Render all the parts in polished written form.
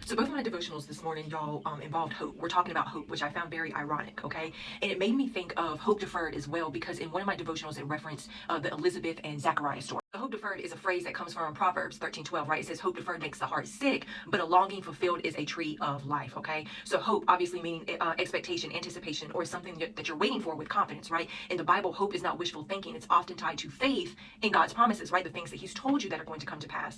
So both of my devotionals this morning, y'all, involved hope. We're talking about hope, which I found very ironic, okay? And it made me think of hope deferred as well, because in one of my devotionals, it referenced the Elizabeth and Zachariah story. Hope deferred is a phrase that comes from Proverbs 13:12, right? It says, hope deferred makes the heart sick, but a longing fulfilled is a tree of life, okay? So hope, obviously meaning expectation, anticipation, or something that you're waiting for with confidence, right? In the Bible, hope is not wishful thinking. It's often tied to faith in God's promises, right? The things that he's told you that are going to come to pass.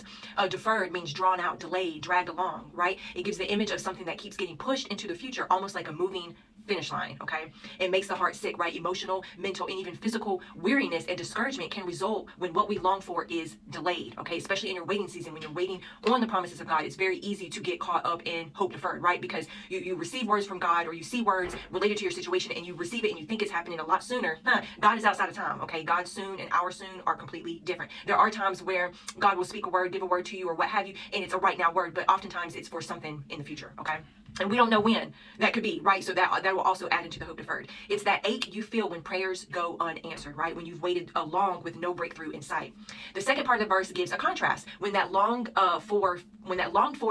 Deferred means drawn out, delayed, dragged along, right? It gives the image of something that keeps getting pushed into the future, almost like a moving finish line, okay? It makes the heart sick, right? Emotional, mental, and even physical weariness and discouragement can result when what we long for is delayed, okay? Especially in your waiting season, when you're waiting on the promises of God, it's very easy to get caught up in hope deferred, right? Because you receive words from God, or you see words related to your situation, and you receive it and you think it's happening a lot sooner. God is outside of time, okay? God's soon and our soon are completely different. There are times where God will speak a word, give a word to you, or what have you, and it's a right now word, but oftentimes it's for something in the future, okay? And we don't know when that could be, right? So that will also add into the hope deferred. It's that ache you feel when prayers go unanswered, right? When you've waited long with no breakthrough in sight. The second part of the verse gives a contrast. When that longed for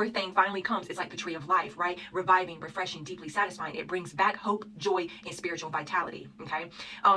thing finally comes, it's like the tree of life, right? Reviving, refreshing, deeply satisfying. It brings back hope, joy, and spiritual vitality, okay?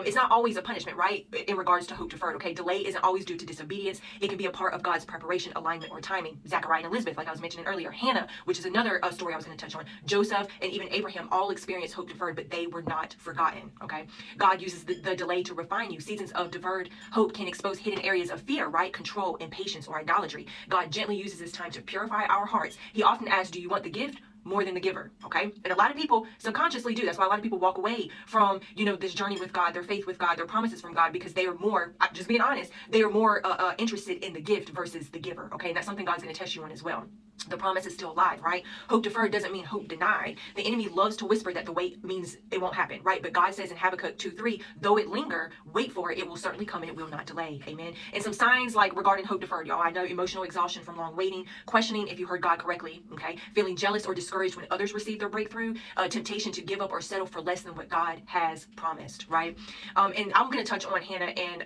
It's not always a punishment, right? In regards to hope deferred, okay? Delay isn't always due to disobedience. It can be a part of God's preparation, alignment, or timing. Zachariah and Elizabeth, like I was mentioning earlier. Hannah, which is another story I was going to touch on. Joseph and even Abraham all experienced hope deferred, but they were not forgotten, okay? God uses the delay to refine you. Seasons of deferred hope can expose hidden areas of fear, right? Control, impatience, or idolatry. God gently uses this time to purify our hearts. He often asks, do you want the gift more than the giver, okay? And a lot of people subconsciously do. That's why a lot of people walk away from, this journey with God, their faith with God, their promises from God, because they are more, just being honest, they are more interested in the gift versus the giver, okay? And that's something God's going to test you on as well. The promise is still alive, right? Hope deferred doesn't mean hope denied. The enemy loves to whisper that the wait means it won't happen, right? But God says in Habakkuk 2:3, though it linger, wait for it, it will certainly come and it will not delay. Amen. And some signs like regarding hope deferred, y'all, I know emotional exhaustion from long waiting, questioning if you heard God correctly, okay? Feeling jealous or discouraged when others receive their breakthrough, temptation to give up or settle for less than what God has promised, right? And I'm going to touch on Hannah and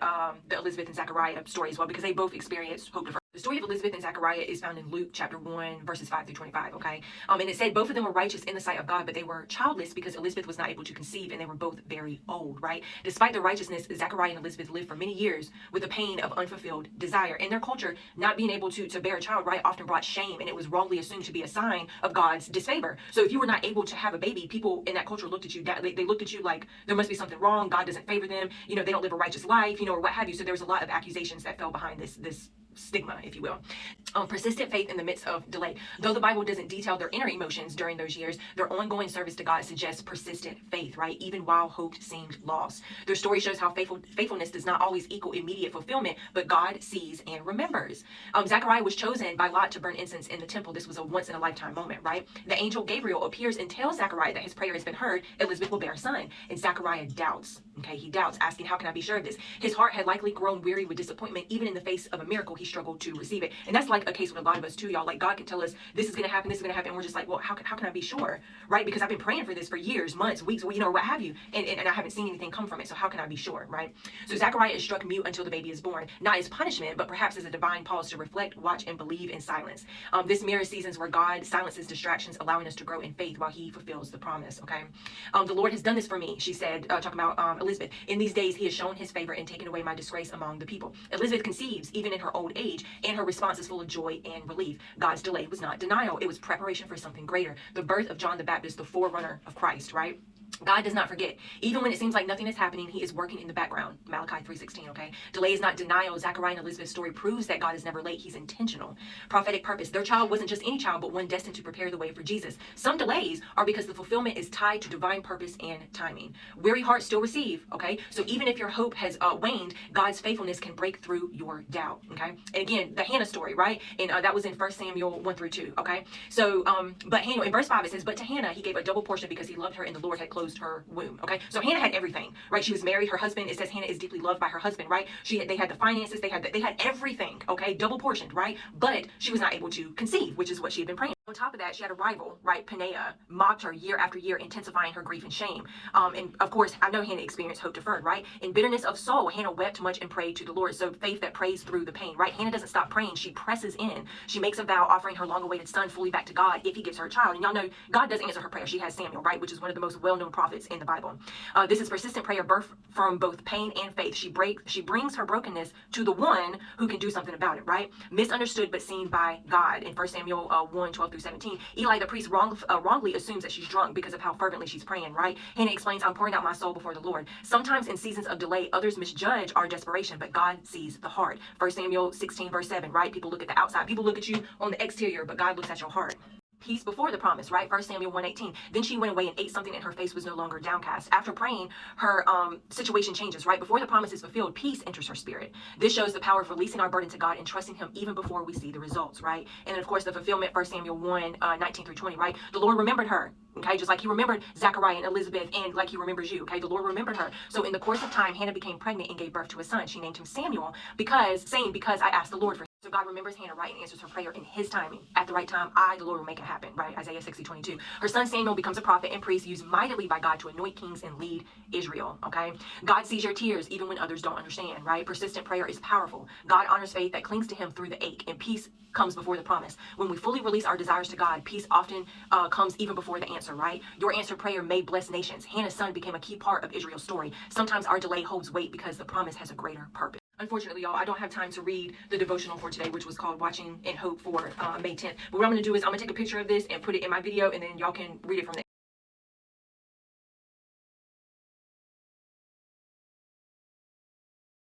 the Elizabeth and Zachariah story as well, because they both experienced hope deferred. The story of Elizabeth and Zachariah is found in Luke chapter 1, verses 5 through 25, okay? And it said both of them were righteous in the sight of God, but they were childless because Elizabeth was not able to conceive, and they were both very old, right? Despite their righteousness, Zachariah and Elizabeth lived for many years with the pain of unfulfilled desire. In their culture, not being able to bear a child, right, often brought shame, and it was wrongly assumed to be a sign of God's disfavor. So if you were not able to have a baby, people in that culture looked at you, they looked at you like there must be something wrong, God doesn't favor them, they don't live a righteous life, or what have you. So there was a lot of accusations that fell behind this stigma, if you will. Persistent faith in the midst of delay. Though the Bible doesn't detail their inner emotions during those years, their ongoing service to God suggests persistent faith, right? Even while hope seemed lost. Their story shows how faithfulness does not always equal immediate fulfillment, but God sees and remembers. Zachariah was chosen by Lot to burn incense in the temple. This was a once-in-a-lifetime moment, right? The angel Gabriel appears and tells Zachariah that his prayer has been heard. Elizabeth will bear a son. And Zachariah doubts, okay? He doubts, asking, how can I be sure of this? His heart had likely grown weary with disappointment. Even in the face of a miracle, he struggled to receive it. And that's like a case with a lot of us too, y'all. Like God can tell us this is going to happen, this is going to happen, and we're just like, well, how can I be sure, right? Because I've been praying for this for years, months, weeks, what have you, and I haven't seen anything come from it. So how can I be sure, right? So Zachariah is struck mute until the baby is born, not as punishment, but perhaps as a divine pause to reflect, watch, and believe in silence. This mirrors seasons where God silences distractions, allowing us to grow in faith while He fulfills the promise. Okay, the Lord has done this for me, she said, talking about Elizabeth. In these days, He has shown His favor and taken away my disgrace among the people. Elizabeth conceives even in her old age, and her response is full of joy and relief. God's delay was not denial. It was preparation for something greater. The birth of John the Baptist, the forerunner of Christ, right? God does not forget. Even when it seems like nothing is happening, He is working in the background. Malachi 3:16, okay? Delay is not denial. Zachariah and Elizabeth's story proves that God is never late. He's intentional. Prophetic purpose. Their child wasn't just any child, but one destined to prepare the way for Jesus. Some delays are because the fulfillment is tied to divine purpose and timing. Weary hearts still receive, okay? So even if your hope has waned, God's faithfulness can break through your doubt, okay? And again, the Hannah story, right? And that was in 1 Samuel 1-2, okay? So, but Hannah, in verse 5, it says, but to Hannah, He gave a double portion because He loved her and the Lord had closed her womb, okay? So Hannah had everything, right? She was married. Her husband, it says Hannah is deeply loved by her husband, right? They had the finances, they had everything, okay? Double portioned, right? But she was not able to conceive, which is what she had been praying. On top of that, she had a rival, right? Peninnah mocked her year after year, intensifying her grief and shame. And of course, I know Hannah experienced hope deferred, right? In bitterness of soul, Hannah wept much and prayed to the Lord. So faith that prays through the pain, right? Hannah doesn't stop praying. She presses in. She makes a vow, offering her long-awaited son fully back to God if He gives her a child. And y'all know God does answer her prayer. She has Samuel, right? Which is one of the most well-known prophets in the Bible. This is persistent prayer birthed from both pain and faith. She brings her brokenness to the one who can do something about it, right? Misunderstood but seen by God. In 1 Samuel 1:12-17, Eli the priest wrongly assumes that she's drunk because of how fervently she's praying, right? Hannah explains, I'm pouring out my soul before the Lord. Sometimes in seasons of delay, others misjudge our desperation, but God sees the heart. 1 Samuel 16:7, right? People look at the outside. People look at you on the exterior, but God looks at your heart. Peace before the promise, right? 1 Samuel 1:18. Then she went away and ate something, and her face was no longer downcast. After praying, her situation changes, right? Before the promise is fulfilled, peace enters her spirit. This shows the power of releasing our burden to God and trusting Him even before we see the results, right? And then, of course, the fulfillment, 1 Samuel 1:19-20, right? The Lord remembered her. Okay, just like He remembered Zachariah and Elizabeth, and like He remembers you. Okay, the Lord remembered her. So in the course of time, Hannah became pregnant and gave birth to a son. She named him Samuel because I asked the Lord for him. So God remembers Hannah, right, and answers her prayer in His timing. At the right time, the Lord, will make it happen, right? Isaiah 60:22. Her son Samuel becomes a prophet and priest used mightily by God to anoint kings and lead Israel, okay? God sees your tears even when others don't understand, right? Persistent prayer is powerful. God honors faith that clings to Him through the ache, and peace comes before the promise. When we fully release our desires to God, peace often comes even before the answer, right? Your answered prayer may bless nations. Hannah's son became a key part of Israel's story. Sometimes our delay holds weight because the promise has a greater purpose. Unfortunately, y'all, I don't have time to read the devotional for today, which was called Watching in Hope for May 10th. But what I'm going to do is I'm going to take a picture of this and put it in my video, and then y'all can read it from there.